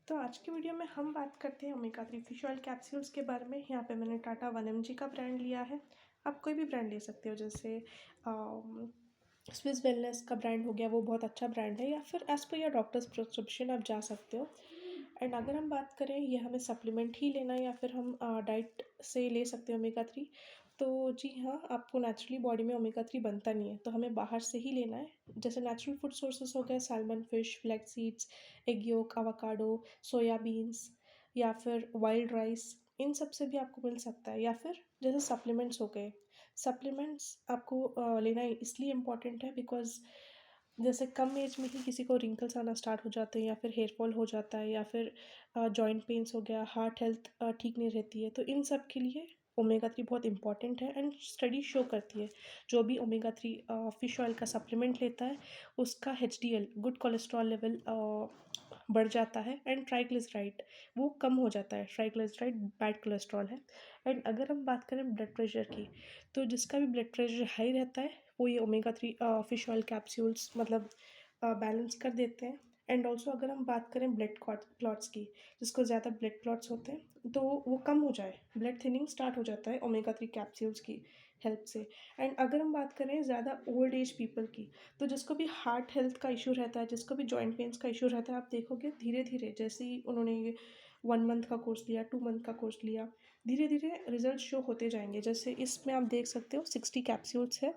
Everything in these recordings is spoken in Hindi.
तो आज की वीडियो में हम बात करते हैं ओमेगा 3 फिश ऑयल कैप्सूल्स के बारे में। यहाँ पे मैंने टाटा 1 mg का ब्रांड लिया है। आप कोई भी ब्रांड ले सकते हो, जैसे स्विस वेलनेस का ब्रांड हो गया, वो बहुत अच्छा ब्रांड है, या फिर as per your doctors prescription आप जा सकते हो। एंड अगर हम बात करें ये हमें सप्लीमेंट ही लेना है या फिर हम डाइट से ले सकते हैं ओमेगा 3, तो जी हाँ, आपको नेचुरली बॉडी में ओमेगा 3 बनता नहीं है, तो हमें बाहर से ही लेना है। जैसे नेचुरल फूड सोर्सेस हो गए, salmon fish, flax seeds, egg yolk, avocado, soya beans या फिर वाइल्ड राइस, इन सब से भी आपको मिल सकता है। या फिर जैसे सप्लीमेंट्स हो गए, सप्लीमेंट्स आपको लेना इसलिए इम्पॉर्टेंट है बिकॉज जैसे कम एज में ही किसी को रिंकल्स आना स्टार्ट हो जाते हैं, या फिर हेयर फॉल हो जाता है, या फिर जॉइंट पेन्स हो गया, हार्ट हेल्थ ठीक नहीं रहती है, तो इन सब के लिए ओमेगा 3 बहुत इंपॉर्टेंट है। एंड स्टडी शो करती है जो भी ओमेगा 3 फिश ऑयल का सप्लीमेंट लेता है उसका HDL गुड कोलेस्ट्रॉल लेवल बढ़ जाता है, एंड ट्राइग्लिसराइड वो कम हो जाता है। ट्राइग्लिसराइड बैड कोलेस्ट्रॉल है। एंड अगर हम बात करें ब्लड प्रेशर की, तो जिसका भी ब्लड प्रेशर हाई रहता है वो ये ओमेगा 3 फिश ऑयल कैप्सूल्स मतलब बैलेंस कर देते हैं। एंड ऑल्सो अगर हम बात करें ब्लड क्लॉट्स की, जिसको ज़्यादा ब्लड क्लॉट्स होते हैं तो वो कम हो जाए, ब्लड थिनिंग स्टार्ट हो जाता है ओमेगा 3 कैप्सूल्स की हेल्प से। एंड अगर हम बात करें ज़्यादा ओल्ड एज पीपल की, तो जिसको भी हार्ट हेल्थ का इशू रहता है, जिसको भी जॉइंट पेन्स का इशू रहता है, आप देखोगे धीरे धीरे जैसे ही उन्होंने ये 1 मंथ का कोर्स लिया, 2 मंथ का कोर्स लिया, धीरे धीरे रिजल्ट शो होते जाएंगे। जैसे इसमें आप देख सकते हो 60 कैप्सूल्स है,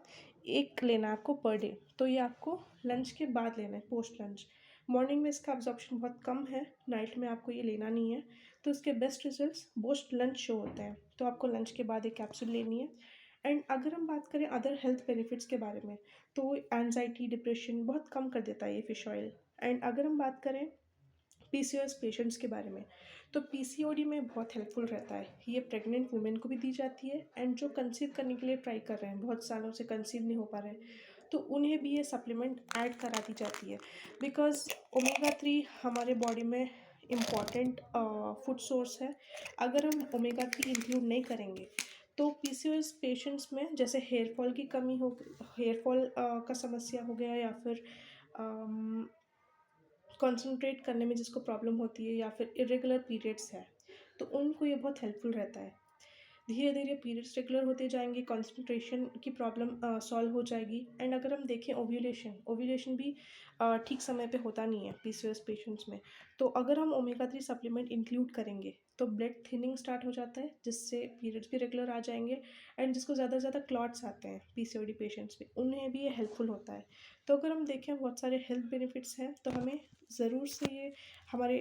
एक लेना है आपको पर डे, तो ये आपको लंच के बाद लेना है, पोस्ट लंच। मॉर्निंग में इसका अब्जॉर्प्शन बहुत कम है, नाइट में आपको ये लेना नहीं है, तो इसके best results post lunch show होते हैं, तो आपको लंच के बाद एक कैप्सूल लेनी है। एंड अगर हम बात करें अदर हेल्थ बेनिफिट्स के बारे में, तो एनजाइटी, डिप्रेशन बहुत कम कर देता है ये फिश ऑयल। एंड अगर हम बात करें PCOS पेशेंट्स के बारे में, तो PCOD में बहुत हेल्पफुल रहता है। ये प्रेग्नेंट वुमेन को भी दी जाती है, एंड जो कंसीव करने के लिए ट्राई कर रहे हैं, बहुत सालों से कंसीव नहीं हो पा रहे हैं, तो उन्हें भी ये सप्लीमेंट ऐड करा दी जाती है। बिकॉज ओमेगा 3 हमारे बॉडी में इम्पॉर्टेंट फूड सोर्स है। अगर हम ओमेगा 3 इंक्लूड नहीं करेंगे तो PCOS पेशेंट्स में जैसे हेयर फॉल की कमी हो, हेयर फॉल का समस्या हो गया, या फिर कंसंट्रेट करने में जिसको प्रॉब्लम होती है, या फिर इरेगुलर पीरियड्स है, तो उनको ये बहुत हेल्पफुल रहता है। धीरे धीरे पीरियड्स रेगुलर होते जाएंगे, कंसंट्रेशन की प्रॉब्लम सॉल्व हो जाएगी। एंड अगर हम देखें ओव्यूलेशन, ओव्यूलेशन भी ठीक समय पे होता नहीं है PCOS पेशेंट्स में, तो अगर हम ओमेगा 3 सप्लीमेंट इंक्लूड करेंगे तो ब्लड थिनिंग स्टार्ट हो जाता है, जिससे पीरियड्स भी रेगुलर आ जाएंगे। एंड जिसको ज़्यादा से ज़्यादा क्लॉट्स आते हैं PCOD पेशेंट्स में, उन्हें भी ये हेल्पफुल होता है। तो अगर हम देखें बहुत सारे हेल्थ बेनिफिट्स हैं, तो हमें ज़रूर से ये हमारे